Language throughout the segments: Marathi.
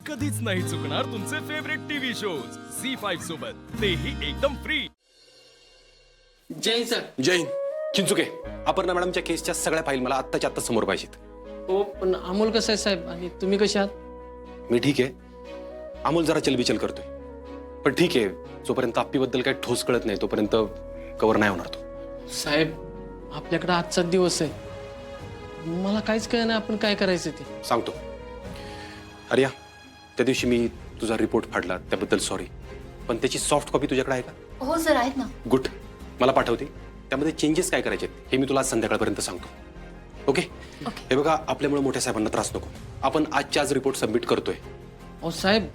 कधीच नाही चुकणार तुमचे फेवरेट टीव्ही शोज झी5 सोबत, तेही एकदम फ्री. जय सर. जैन चिंचुके, अपर्णा मॅडमच्या केसच्या सगळ्या फाईल मला आत्ताच्या आत्ता समोर पाहिजेत. हो, पण अमोल कसा आहे साहेब, आणि तुम्ही कशा आहात? मी ठीक आहे. अमोल जरा चलबिचल करतोय, पण ठीक आहे. जोपर्यंत आप्पीबद्दल काही ठोस कळत नाही तोपर्यंत कव्हर नाही होणार तो. साहेब, आपल्याकडे आजचा दिवस आहे. मला काहीच कळलं नाही आपण काय करायचं ते. सांगतो. आर्या, त्या दिवशी मी तुझा रिपोर्ट फाडला त्याबद्दल सॉरी, पण त्याची सॉफ्ट कॉपी तुझ्याकडे आहे का? हो सर, आहेत ना. गुड, मला पाठवते. त्यामध्ये चेंजेस काय करायचे हे मी तुला आज संध्याकाळपर्यंत सांगतो. ओके? हे बघा, आपल्यामुळे मोठ्या साहेबांना त्रास नको. आपण आजच्या आज रिपोर्ट सबमिट करतोय. अहो साहेब,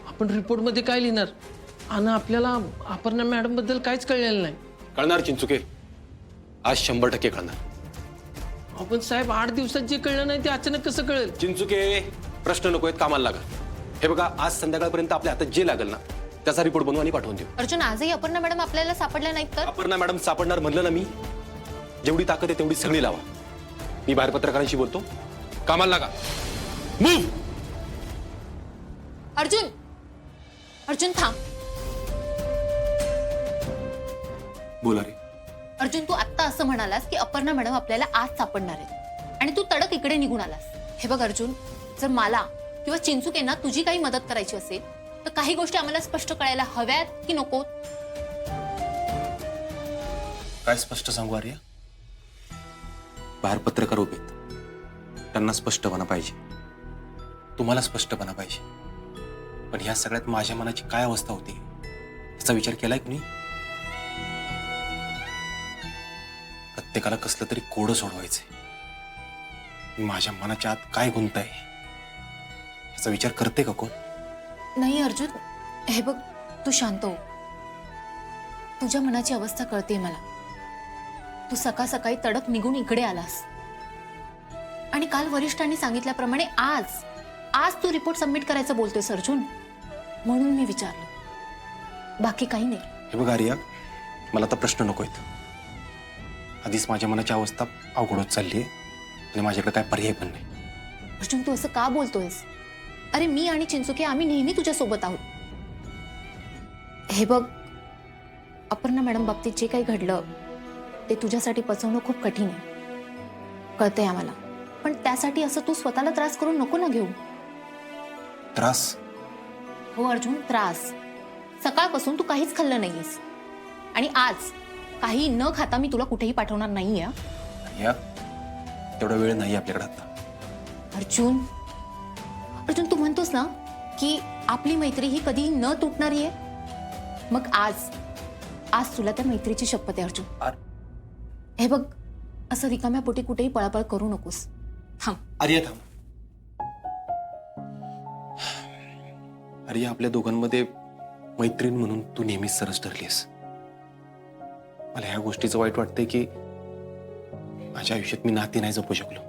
आपण रिपोर्टमध्ये काय लिहिणार? आणि आपल्याला अपर्णा मॅडम बद्दल काहीच कळलेलं नाही. कळणार चिंचुके, आज 100% कळणार. आपण साहेब 8 दिवसात जे कळलं नाही ते अचानक कसं कळेल? चिंचुके, प्रश्न नको आहेत, कामाला लागा. हे बघा, आज संध्याकाळपर्यंत आपल्या हातात जे लागेल ना त्याचा रिपोर्ट बनवून आणि पाठवून देऊ. अर्जुन, आजही अपर्णा मॅडम आपल्याला सापडल्या नाहीत तर? अपर्णा मॅडम सापडणार म्हणलं ना मी. जेवढी ताकद आहे तेवढी सगळी लावा. मी बाहेर पत्रकारांशी बोलतो, कामाला लागा. मूव्ह. अर्जुन, अर्जुन थांब. बोला रे. अर्जुन, तू आत्ता असं म्हणालास की अपर्णा मॅडम आपल्याला आज सापडणार आहेत आणि तू तडक इकडे निघून आलास. हे बघ अर्जुन, जर मला किंवा चिंचुकेंना तुझी काही मदत करायची असेल तर काही गोष्टी आम्हाला स्पष्ट कळायला हव्यात की नको? काय स्पष्ट सांगू आर्या? बाहेर पत्रकार उभे आहेत, त्यांना स्पष्टपणा पाहिजे, तुम्हाला स्पष्टपणा पाहिजे. पण ह्या सगळ्यात माझ्या मनाची काय अवस्था होती याचा विचार केलाय कुणी? प्रत्येकाला कसलं तरी कोडं सोडवायचंय. माझ्या मनाच्या आत काय गुंताय याचा विचार करते का कोण? नाही अर्जुन, हे बघ, तू शांत हो. तुझ्या मनाची अवस्था कळते मला. तू सकाळ सकाळी तडक निघून इकडे आलास आणि काल वरिष्ठांनी सांगितल्याप्रमाणे आज तू रिपोर्ट सबमिट करायचं बोलतोयस अर्जुन, म्हणून मी विचारलं, बाकी काही नाही. हे बघ आर्या, मला आता प्रश्न नको आहेत. आधीच माझ्या मनाची अवस्था अवघड होत चालली आहे आणि माझ्याकडे काय पर्याय पण नाही. अर्जुन, तू असं का बोलतोयस? अरे, मी आणि चिंचुके आम्ही नेहमी तुझ्या सोबत आहोत. हे बघ, अपर्णा मॅडम बाबतीत जे काही घडलं ते तुझ्यासाठी पचवणं खूप कठीण आहे, कळतंय आम्हाला. पण त्यासाठी असं तू स्वतःला त्रास करून नको ना घेऊ. त्रास? हो अर्जुन, त्रास. सकाळपासून तू काहीच खाल्लं नाहीयेस आणि आज काही न खाता मी तुला कुठेही पाठवणार नाहीये. या तेवढा वेळ नाही आपल्याकडे आता. अर्जुन, अर्जुन, तू म्हणतोस ना की आपली मैत्री ही कधी न तुटणारी आहे, मग आज तुला त्या मैत्रीची शपथ आहे अर्जुन. हे बघ, असं रिकाम्या पोटी कुठेही पळापळ करू नकोस. थांब. आर्या, थांब. आर्या, आपल्या दोघांमध्ये मैत्रीण म्हणून तू नेहमीच सरस ठरलीस. मला ह्या गोष्टीचं वाईट वाटतंय की माझ्या आयुष्यात मी नाती नाही जपू शकलो.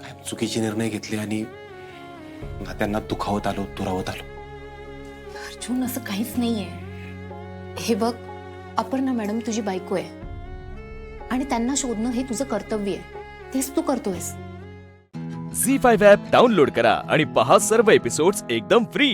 काय चुकीचे निर्णय घेतले आणि नात्यांना दुखावत आलो, दुरावत आलो. अर्जुन, असं काहीच नाहीये. हे बघ, अपर्णा मॅडम तुझी बायको आहे आणि त्यांना शोधणं हे तुझं कर्तव्य आहे. तेच तू करतोयस. झी5 ॲप डाउनलोड करा आणि पहा सर्व एपिसोड्स एकदम फ्री.